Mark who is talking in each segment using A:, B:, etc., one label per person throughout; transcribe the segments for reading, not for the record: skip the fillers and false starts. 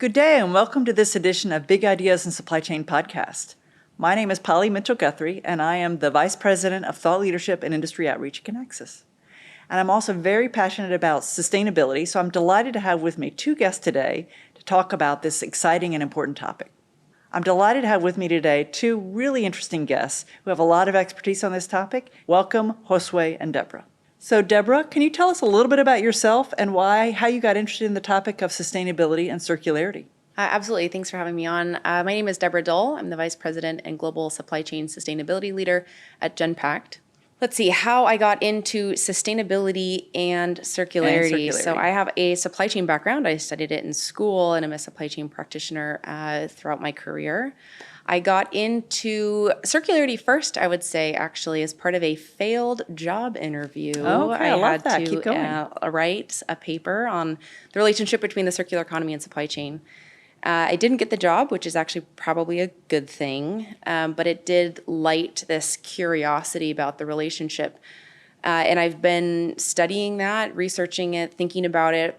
A: Good day and welcome to this edition of Big Ideas in Supply Chain Podcast. My name is Polly Mitchell-Guthrie and I am the Vice President of Thought Leadership and Industry Outreach at Kinaxis. And I'm also very passionate about sustainability, so I'm delighted to have with me two guests today to talk about this exciting and important topic. I'm delighted to have with me today two really interesting guests who have a lot of expertise on this topic. Welcome, Josué and Deborah. So Deborah, can you tell us a little bit about yourself and how you got interested in the topic of sustainability and circularity?
B: Absolutely. Thanks for having me on. My name is Deborah Dull. I'm the Vice President and Global Supply Chain Sustainability Leader at Genpact. Let's see how I got into sustainability and circularity. So I have a supply chain background. I studied it in school and I'm a supply chain practitioner throughout my career. I got into circularity first, I would say, actually, as part of a failed job interview.
A: Okay, I love that. Keep going.
B: Write a paper on the relationship between the circular economy and supply chain. I didn't get the job, which is actually probably a good thing, but it did light this curiosity about the relationship. And I've been studying that, researching it, thinking about it,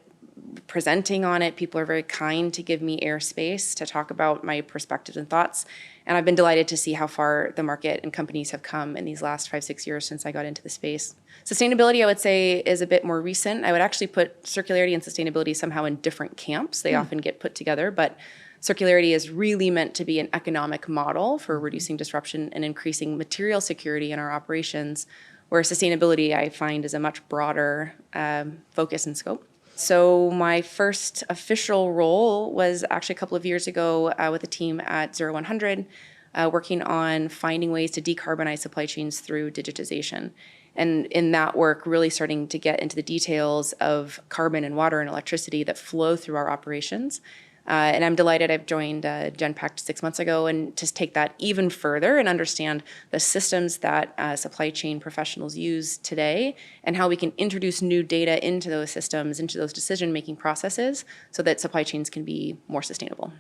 B: presenting on it. People are very kind to give me airspace to talk about my perspectives and thoughts. And I've been delighted to see how far the market and companies have come in these last 5-6 years since I got into the space. Sustainability, I would say, is a bit more recent. I would actually put circularity and sustainability somehow in different camps. They often get put together, but circularity is really meant to be an economic model for reducing disruption and increasing material security in our operations, where sustainability, I find, is a much broader focus and scope. So my first official role was actually a couple of years ago with a team at 0100, working on finding ways to decarbonize supply chains through digitization. And in that work, really starting to get into the details of carbon and water and electricity that flow through our operations. And I'm delighted I've joined Genpact 6 months ago and to take that even further and understand the systems that supply chain professionals use today and how we can introduce new data into those systems, into those decision-making processes so that supply chains can be more sustainable.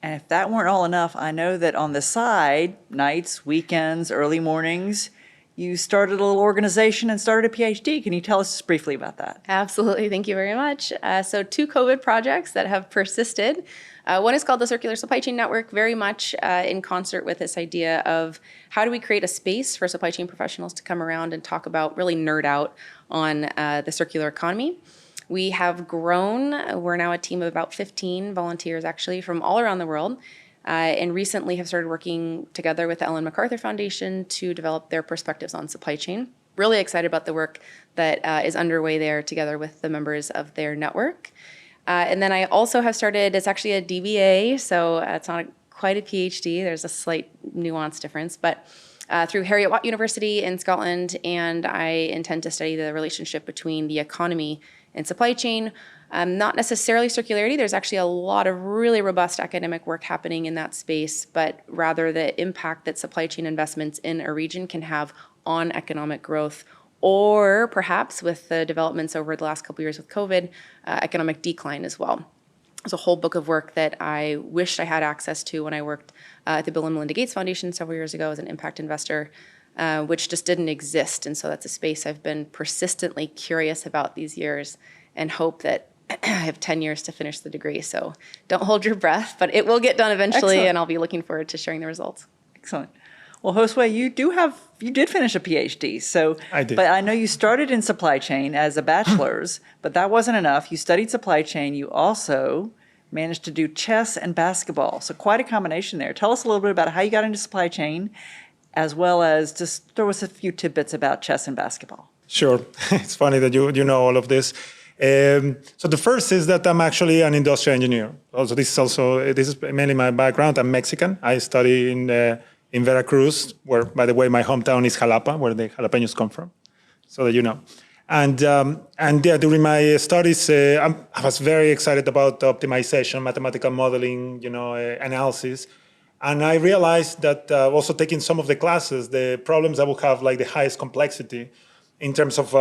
A: And if that weren't all enough, I know that on the side, nights, weekends, early mornings, you started a little organization and started a PhD. Can you tell us just briefly about that?
B: Absolutely. Thank you very much. So 2 COVID projects that have persisted. One is called the Circular Supply Chain Network, very much in concert with this idea of how do we create a space for supply chain professionals to come around and talk about, really nerd out on the circular economy. We have grown. We're now a team of about 15 volunteers, actually, from all around the world. And recently have started working together with the Ellen MacArthur Foundation to develop their perspectives on supply chain. Really excited about the work that is underway there together with the members of their network. And then I also have started, it's actually a DBA, so it's not quite a PhD, there's a slight nuance difference, but through Heriot-Watt University in Scotland, and I intend to study the relationship between the economy and supply chain. Not necessarily circularity. There's actually a lot of really robust academic work happening in that space, but rather the impact that supply chain investments in a region can have on economic growth, or perhaps with the developments over the last couple of years with COVID, economic decline as well. There's a whole book of work that I wished I had access to when I worked at the Bill and Melinda Gates Foundation several years ago as an impact investor, which just didn't exist. And so that's a space I've been persistently curious about these years and hope that I have 10 years to finish the degree, so don't hold your breath, but it will get done eventually. Excellent. And I'll be looking forward to sharing the results.
A: Excellent. Well, Josué, you did finish a PhD, so
C: I did.
A: But I know you started in supply chain as a bachelor's, but that wasn't enough. You studied supply chain. You also managed to do chess and basketball, so quite a combination there. Tell us a little bit about how you got into supply chain, as well as just throw us a few tidbits about chess and basketball.
C: Sure. It's funny that you know all of this. So the first is that I'm actually an industrial engineer. This is mainly my background. I'm Mexican. I study in Veracruz, where, by the way, my hometown is Jalapa, where the jalapenos come from, so that you know. And yeah, during my studies, I was very excited about optimization, mathematical modeling, analysis. And I realized that also taking some of the classes, the problems that will have like the highest complexity in terms of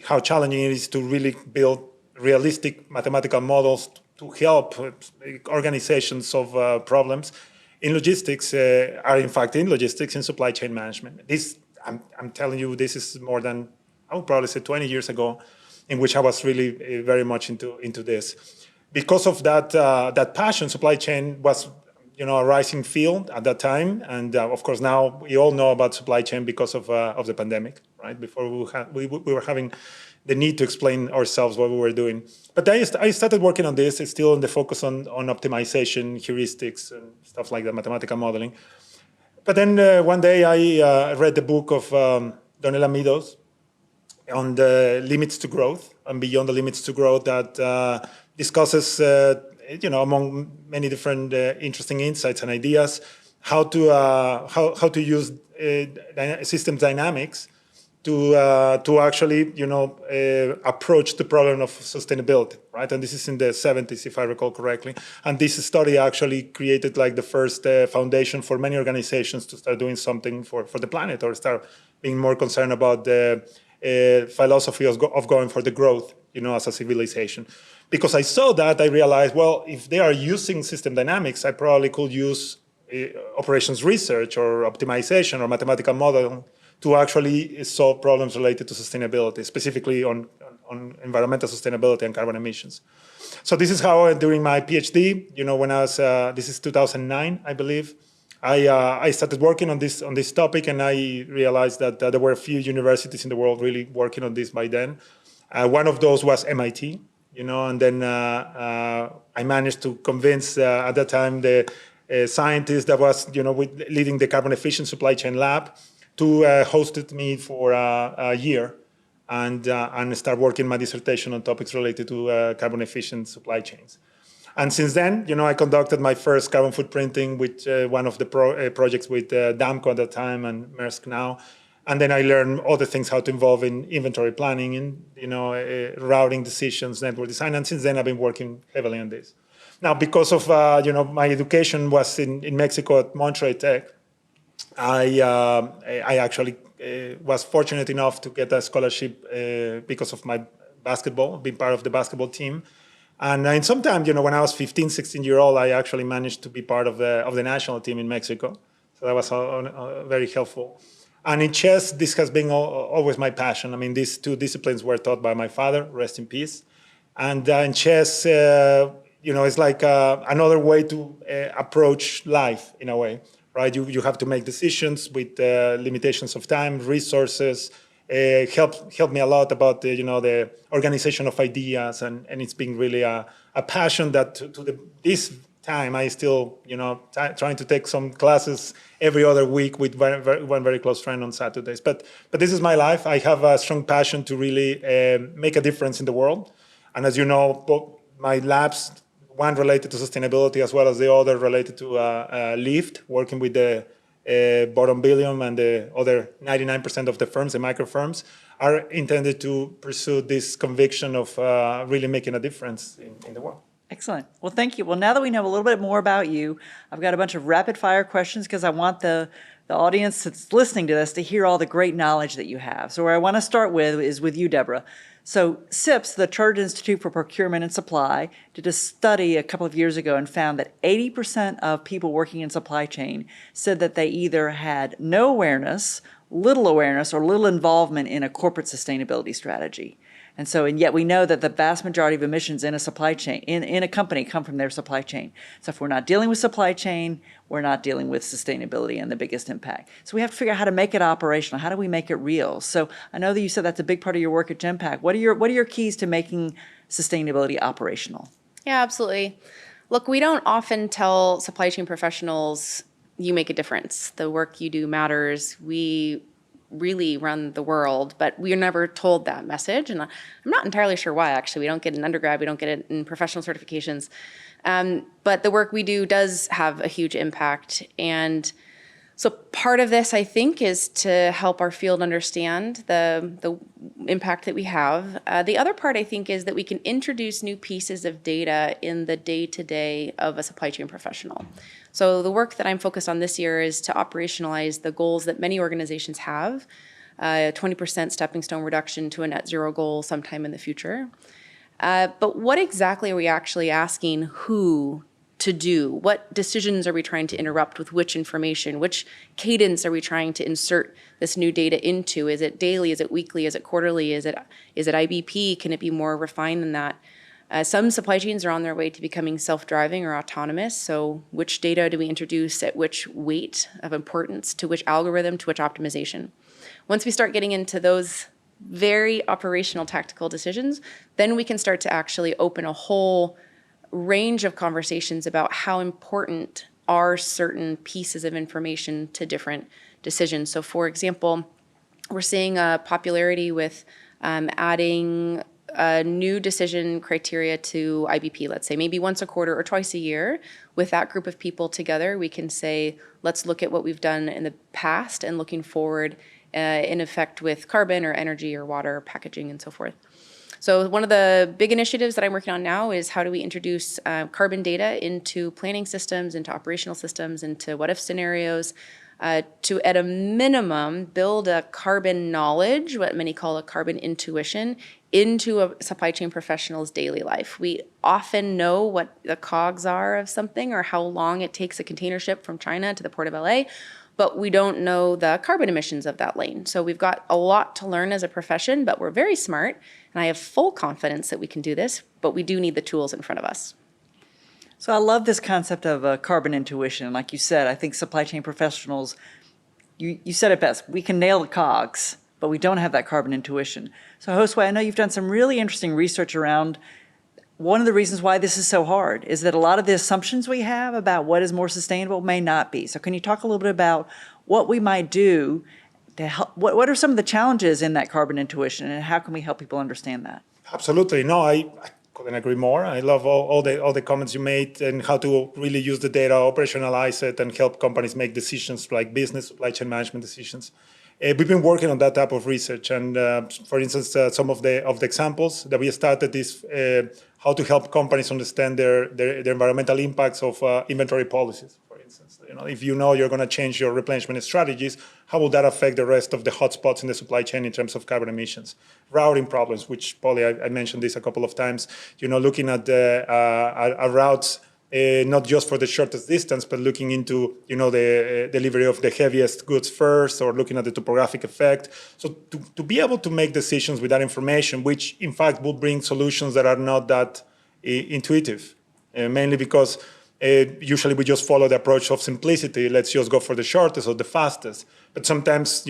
C: how challenging it is to really build realistic mathematical models to help organizations solve problems in logistics are in fact in logistics and supply chain management. I'm telling you, this is more than, I would probably say 20 years ago, in which I was really very much into this. because of that passion, supply chain was a rising field at that time, and of course now we all know about supply chain because of the pandemic, right? Before we were having the need to explain ourselves what we were doing. But I started working on this. It's still in the focus on optimization, heuristics, and stuff like that, mathematical modeling. But then one day I read the book of Donella Meadows on the limits to growth and beyond the limits to growth that discusses, among many different interesting insights and ideas, how to use systems dynamics to actually, approach the problem of sustainability, right? And this is in the 70s, if I recall correctly. And this study actually created like the first foundation for many organizations to start doing something for the planet, or start being more concerned about the philosophy of going for the growth, as a civilization. Because I saw that, I realized, well, if they are using system dynamics, I probably could use operations research or optimization or mathematical modeling to actually solve problems related to sustainability, specifically on environmental sustainability and carbon emissions. So this is how during my PhD, when I was, this is 2009, I believe, I started working on this topic, and I realized that there were a few universities in the world really working on this by then. One of those was MIT, and then I managed to convince at that time the scientist that was, leading the carbon efficient supply chain lab to hosted me for a year and start working my dissertation on topics related to carbon efficient supply chains. And since then, I conducted my first carbon footprinting with one of the projects with Damco at the time and Maersk now. And then I learned other things, how to involve in inventory planning and, routing decisions, network design. And since then, I've been working heavily on this. Now, because of, my education was in Mexico at Monterrey Tech, I actually was fortunate enough to get a scholarship because of my basketball, being part of the basketball team. And in some time, when I was 15, 16-year-old, I actually managed to be part of the national team in Mexico. So that was very helpful. And in chess, this has been always my passion. I mean, these two disciplines were taught by my father, rest in peace. And in chess, it's like another way to approach life in a way, right? You have to make decisions with limitations of time, resources. Helped me a lot about the organization of ideas, and it's been really a passion that this time I still trying to take some classes every other week with one very close friend on Saturdays. But this is my life. I have a strong passion to really make a difference in the world, and as you know, both my labs, one related to sustainability as well as the other related to Lyft, working with the bottom billion and the other 99% of the firms, the micro firms, are intended to pursue this conviction of really making a difference in the world.
A: Excellent. Well, thank you. Well, now that we know a little bit more about you, I've got a bunch of rapid fire questions because I want the audience that's listening to this to hear all the great knowledge that you have. So where I want to start with is with you, Deborah. So CIPS, the Chartered Institute for Procurement and Supply, did a study a couple of years ago and found that 80% of people working in supply chain said that they either had no awareness, little awareness, or little involvement in a corporate sustainability strategy. And yet we know that the vast majority of emissions in a supply chain, in a company, come from their supply chain. So if we're not dealing with supply chain, we're not dealing with sustainability and the biggest impact. So we have to figure out how to make it operational. How do we make it real? So I know that you said that's a big part of your work at Genpact. What are your keys to making sustainability operational?
B: Yeah, absolutely. Look, we don't often tell supply chain professionals, you make a difference. The work you do matters. We really run the world, but we are never told that message. And I'm not entirely sure why, actually. We don't get it in undergrad, we don't get it in professional certifications. But the work we do does have a huge impact. And so part of this, I think, is to help our field understand the impact that we have. The other part, I think, is that we can introduce new pieces of data in the day-to-day of a supply chain professional. So the work that I'm focused on this year is to operationalize the goals that many organizations have, 20% stepping stone reduction to a net zero goal sometime in the future. But what exactly are we actually asking who to do? What decisions are we trying to interrupt with which information? Which cadence are we trying to insert this new data into? Is it daily? Is it weekly? Is it quarterly? Is it IBP? Can it be more refined than that? Some supply chains are on their way to becoming self-driving or autonomous. So which data do we introduce at which weight of importance to which algorithm to which optimization? Once we start getting into those very operational tactical decisions, then we can start to actually open a whole range of conversations about how important are certain pieces of information to different decisions. So for example, we're seeing a popularity with adding a new decision criteria to IBP, let's say maybe once a quarter or twice a year. With that group of people together, we can say, let's look at what we've done in the past and looking forward in effect with carbon or energy or water, packaging and so forth. So one of the big initiatives that I'm working on now is how do we introduce carbon data into planning systems, into operational systems, into what-if scenarios, to, at a minimum, build a carbon knowledge, what many call a carbon intuition, into a supply chain professional's daily life. We often know what the cogs are of something or how long it takes a container ship from China to the port of LA, but we don't know the carbon emissions of that lane. So we've got a lot to learn as a profession, but we're very smart, and I have full confidence that we can do this, but we do need the tools in front of us.
A: So I love this concept of carbon intuition. Like you said, I think supply chain professionals, you said it best, we can nail the cogs, but we don't have that carbon intuition. So Josué, I know you've done some really interesting research around one of the reasons why this is so hard is that a lot of the assumptions we have about what is more sustainable may not be. So can you talk a little bit about what we might do to help, what are some of the challenges in that carbon intuition and how can we help people understand that?
C: Absolutely. No, I couldn't agree more. I love all the comments you made and how to really use the data, operationalize it, and help companies make decisions like business, supply chain management decisions. We've been working on that type of research, and for instance, some of the examples that we started is how to help companies understand their environmental impacts of inventory policies. For instance, if you know you're going to change your replenishment strategies, how will that affect the rest of the hotspots in the supply chain in terms of carbon emissions? Routing problems, which Polly, I mentioned this a couple of times. Looking at the routes. Not just for the shortest distance, but looking into the delivery of the heaviest goods first, or looking at the topographic effect. So to be able to make decisions with that information, which in fact will bring solutions that are not that intuitive, mainly because usually we just follow the approach of simplicity. Let's just go for the shortest or the fastest. But sometimes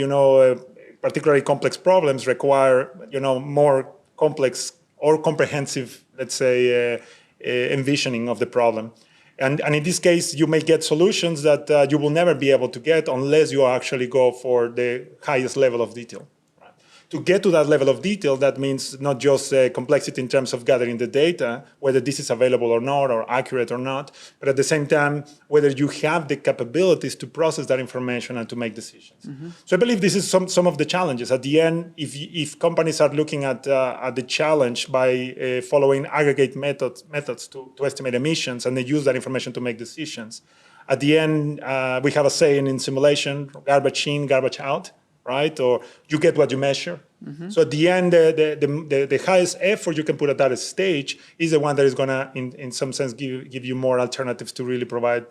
C: particularly complex problems require more complex or comprehensive, let's say. Envisioning of the problem. And in this case, you may get solutions that you will never be able to get unless you actually go for the highest level of detail. Right? To get to that level of detail, that means not just complexity in terms of gathering the data, whether this is available or not, or accurate or not, but at the same time, whether you have the capabilities to process that information and to make decisions. Mm-hmm. So I believe this is some of the challenges. At the end, if companies are looking at the challenge by following aggregate methods to estimate emissions, and they use that information to make decisions, at the end, we have a saying in simulation, garbage in, garbage out. Right? Or you get what you measure. Mm-hmm. So at the end, the highest effort you can put at that stage is the one that is going to, in some sense, give you more alternatives to really provide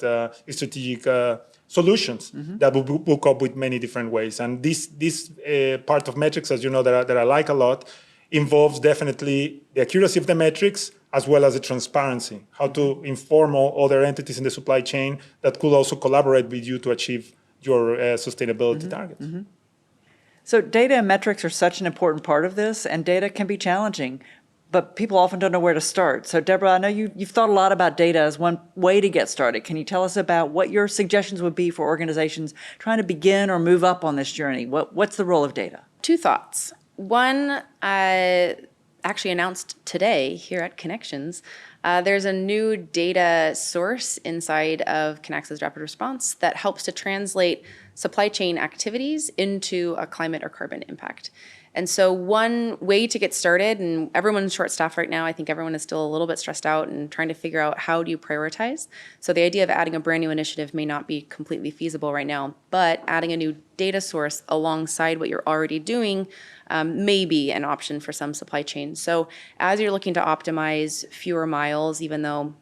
C: strategic solutions mm-hmm. that will cope with many different ways. And this part of metrics, as you know, that I like a lot, involves definitely the accuracy of the metrics as well as the transparency, how to inform all other entities in the supply chain that could also collaborate with you to achieve your sustainability mm-hmm. targets. Mm-hmm.
A: So data and metrics are such an important part of this, and data can be challenging, but people often don't know where to start. So Deborah, I know you've thought a lot about data as one way to get started. Can you tell us about what your suggestions would be for organizations trying to begin or move up on this journey? What's the role of data?
B: Two thoughts. One, actually announced today here at Kinaxis, there's a new data source inside of Kinaxis Rapid Response that helps to translate supply chain activities into a climate or carbon impact. And so one way to get started, and everyone's short-staffed right now, I think everyone is still a little bit stressed out and trying to figure out how do you prioritize. So the idea of adding a brand new initiative may not be completely feasible right now, but adding a new data source alongside what you're already doing may be an option for some supply chains. So as you're looking to optimize fewer miles, even though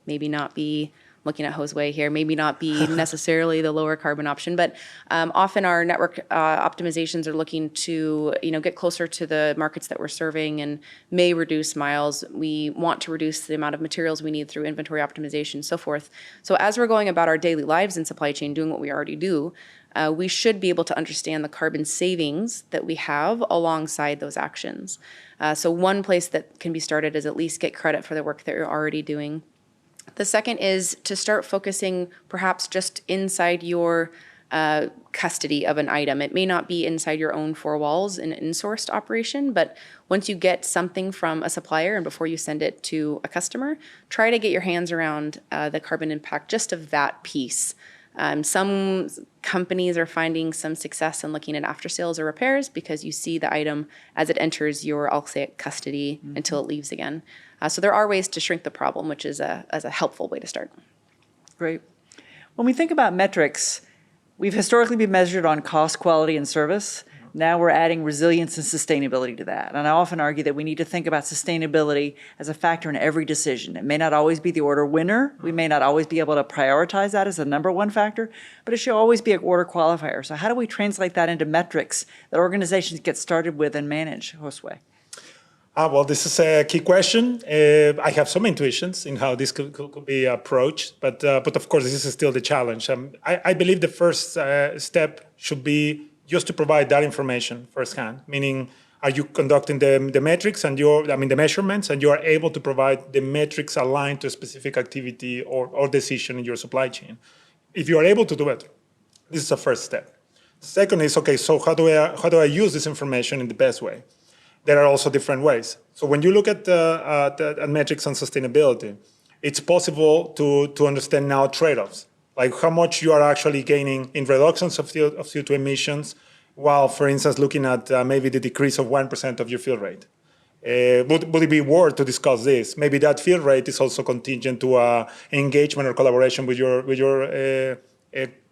B: maybe not be looking at Josué here, maybe not be necessarily the lower carbon option, but often our network optimizations are looking to, get closer to the markets that we're serving and may reduce miles. We want to reduce the amount of materials we need through inventory optimization, so forth. So as we're going about our daily lives in supply chain, doing what we already do, we should be able to understand the carbon savings that we have alongside those actions. So one place that can be started is at least get credit for the work that you're already doing. The second is to start focusing perhaps just inside your custody of an item. It may not be inside your own four walls in an insourced operation, but once you get something from a supplier and before you send it to a customer, try to get your hands around the carbon impact just of that piece. Some companies are finding some success in looking at after sales or repairs because you see the item as it enters your, I'll say it, custody until it leaves again. So there are ways to shrink the problem, which is a helpful way to start.
A: Great. When we think about metrics, we've historically been measured on cost, quality, and service. Now we're adding resilience and sustainability to that. And I often argue that we need to think about sustainability as a factor in every decision. It may not always be the order winner. We may not always be able to prioritize that as the number one factor, but it should always be an order qualifier. So how do we translate that into metrics that organizations get started with and manage, Josué?
C: Well, this is a key question. I have some intuitions in how this could be approached, but of course, this is still the challenge. I believe the first step should be just to provide that information firsthand, meaning are you conducting the metrics and the measurements, and you are able to provide the metrics aligned to a specific activity or decision in your supply chain. If you are able to do it, this is a first step. Second is, okay, so how do I use this information in the best way? There are also different ways. So when you look at metrics on sustainability, it's possible to understand now trade-offs, like how much you are actually gaining in reductions of CO2 emissions, while, for instance, looking at maybe the decrease of 1% of your fill rate. Would it be worth to discuss this? Maybe that fill rate is also contingent to engagement or collaboration with your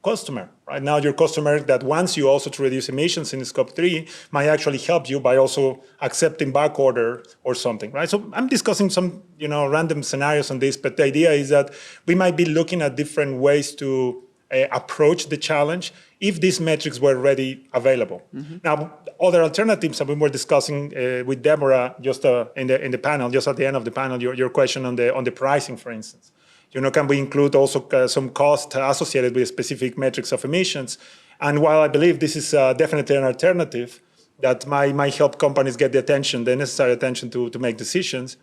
C: customer. Right now, your customer that wants you also to reduce emissions in Scope 3 might actually help you by also accepting back order or something, right? So I'm discussing some, random scenarios on this, but the idea is that we might be looking at different ways to approach the challenge if these metrics were already available. Mm-hmm. Now, other alternatives that we were discussing with Deborah just in the panel, just at the end of the panel, your question on the pricing, for instance. Can we include also some cost associated with specific metrics of emissions? And while I believe this is definitely an alternative that might help companies get the necessary attention to make decisions,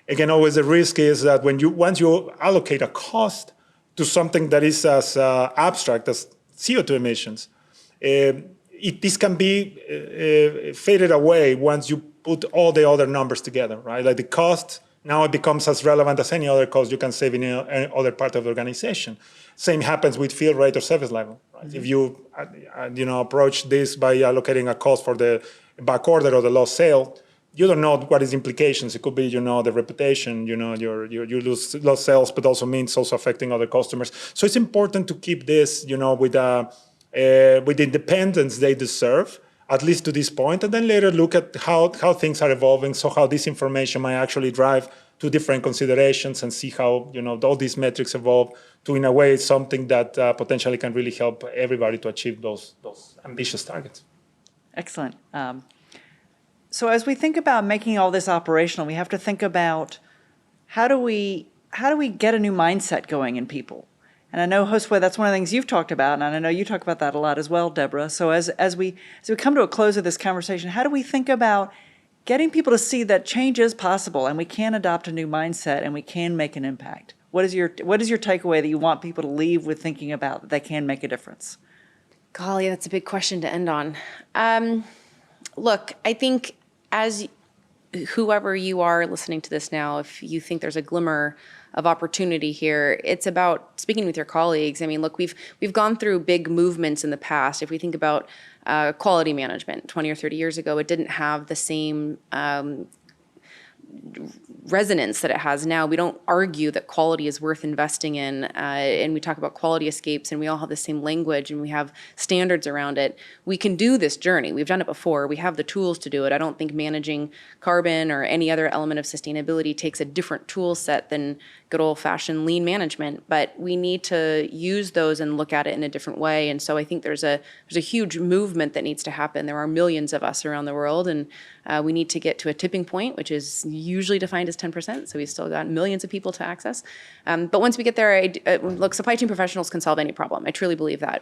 C: again, always the risk is that once you allocate a cost to something that is as abstract as CO2 emissions, this can be faded away once you put all the other numbers together, right? Like the cost, now it becomes as relevant as any other cost you can save in any other part of the organization. Same happens with fill rate or service level. Right? Mm-hmm. If you approach this by allocating a cost for the back order or the lost sale, you don't know what is implications. It could be, the reputation, you lose lost sales, but also means also affecting other customers. So it's important to keep this, with the independence they deserve, at least to this point, and then later look at how things are evolving, so how this information might actually drive to different considerations and see how, all these metrics evolve to, in a way, something that potentially can really help everybody to achieve those ambitious targets.
A: Excellent. So as we think about making all this operational, we have to think about how do we get a new mindset going in people? And I know, Josué, that's one of the things you've talked about, and I know you talk about that a lot as well, Deborah. So as we come to a close of this conversation, how do we think about getting people to see that change is possible and we can adopt a new mindset and we can make an impact? What is your takeaway that you want people to leave with thinking about that they can make a difference?
B: Golly, that's a big question to end on. Look, I think as whoever you are listening to this now, if you think there's a glimmer of opportunity here, it's about speaking with your colleagues. I mean, look, we've gone through big movements in the past. If we think about quality management 20 or 30 years ago, it didn't have the same resonance that it has now. We don't argue that quality is worth investing in, and we talk about quality escapes, and we all have the same language, and we have standards around it. We can do this journey. We've done it before. We have the tools to do it. I don't think managing carbon or any other element of sustainability takes a different tool set than good old-fashioned lean management, but we need to use those and look at it in a different way. And so I think there's a huge movement that needs to happen. There are millions of us around the world, and we need to get to a tipping point, which is usually defined as 10%. So we've still got millions of people to access. But once we get there, look, supply chain professionals can solve any problem. I truly believe that.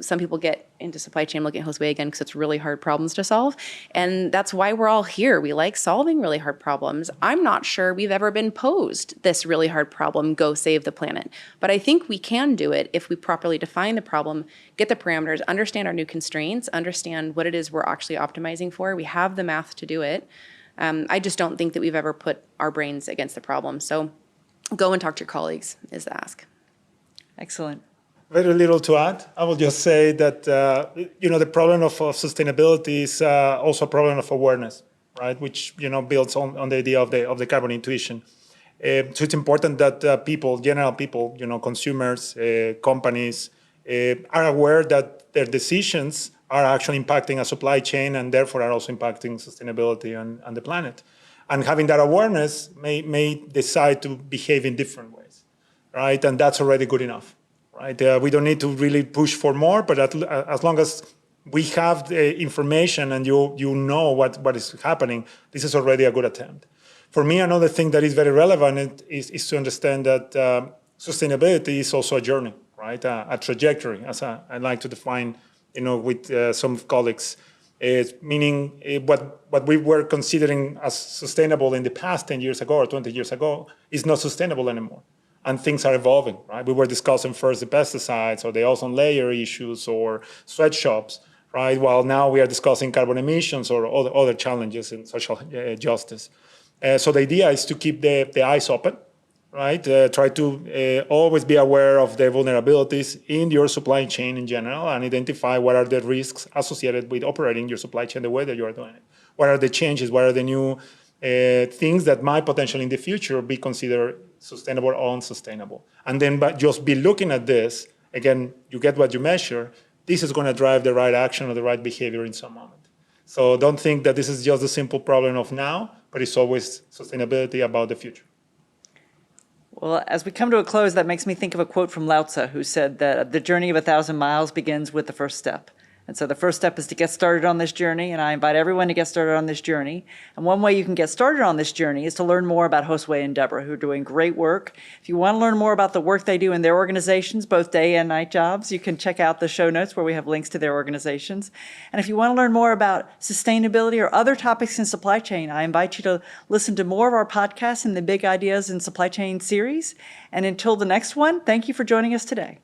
B: Some people get into supply chain, looking at Josué again, because it's really hard problems to solve. And that's why we're all here. We like solving really hard problems. I'm not sure we've ever been posed this really hard problem, go save the planet. But I think we can do it if we properly define the problem, get the parameters, understand our new constraints, understand what it is we're actually optimizing for. We have the math to do it. I just don't think that we've ever put our brains against the problem. So go and talk to your colleagues is the ask.
A: Excellent.
C: Very little to add. I will just say that the problem of sustainability is also a problem of awareness, right? Which builds on the idea of the carbon intuition. So it's important that general people, consumers, companies, are aware that their decisions are actually impacting a supply chain and therefore are also impacting sustainability and the planet. And having that awareness may decide to behave in different ways, right? And that's already good enough, right? We don't need to really push for more, but as long as we have the information and you know what is happening, this is already a good attempt. For me, another thing that is very relevant is to understand that sustainability is also a journey, right? A trajectory, as I like to define, with some colleagues. Meaning what we were considering as sustainable in the past 10 years ago or 20 years ago is not sustainable anymore. And things are evolving, right? We were discussing first the pesticides or the ozone layer issues or sweatshops, right? While now we are discussing carbon emissions or other challenges in social justice. So the idea is to keep the eyes open, right? Try to always be aware of the vulnerabilities in your supply chain in general and identify what are the risks associated with operating your supply chain the way that you are doing it. What are the changes? What are the new things that might potentially in the future be considered sustainable or unsustainable? And then just be looking at this, again, you get what you measure, this is going to drive the right action or the right behavior in some moment. So don't think that this is just a simple problem of now, but it's always sustainability about the future.
A: Well, as we come to a close, that makes me think of a quote from Lao Tzu, who said that the journey of 1,000 miles begins with the first step. And so the first step is to get started on this journey, and I invite everyone to get started on this journey. And one way you can get started on this journey is to learn more about Josué and Deborah, who are doing great work. If you want to learn more about the work they do in their organizations, both day and night jobs, you can check out the show notes where we have links to their organizations. And if you want to learn more about sustainability or other topics in supply chain, I invite you to listen to more of our podcasts in the Big Ideas in Supply Chain series. And until the next one, thank you for joining us today.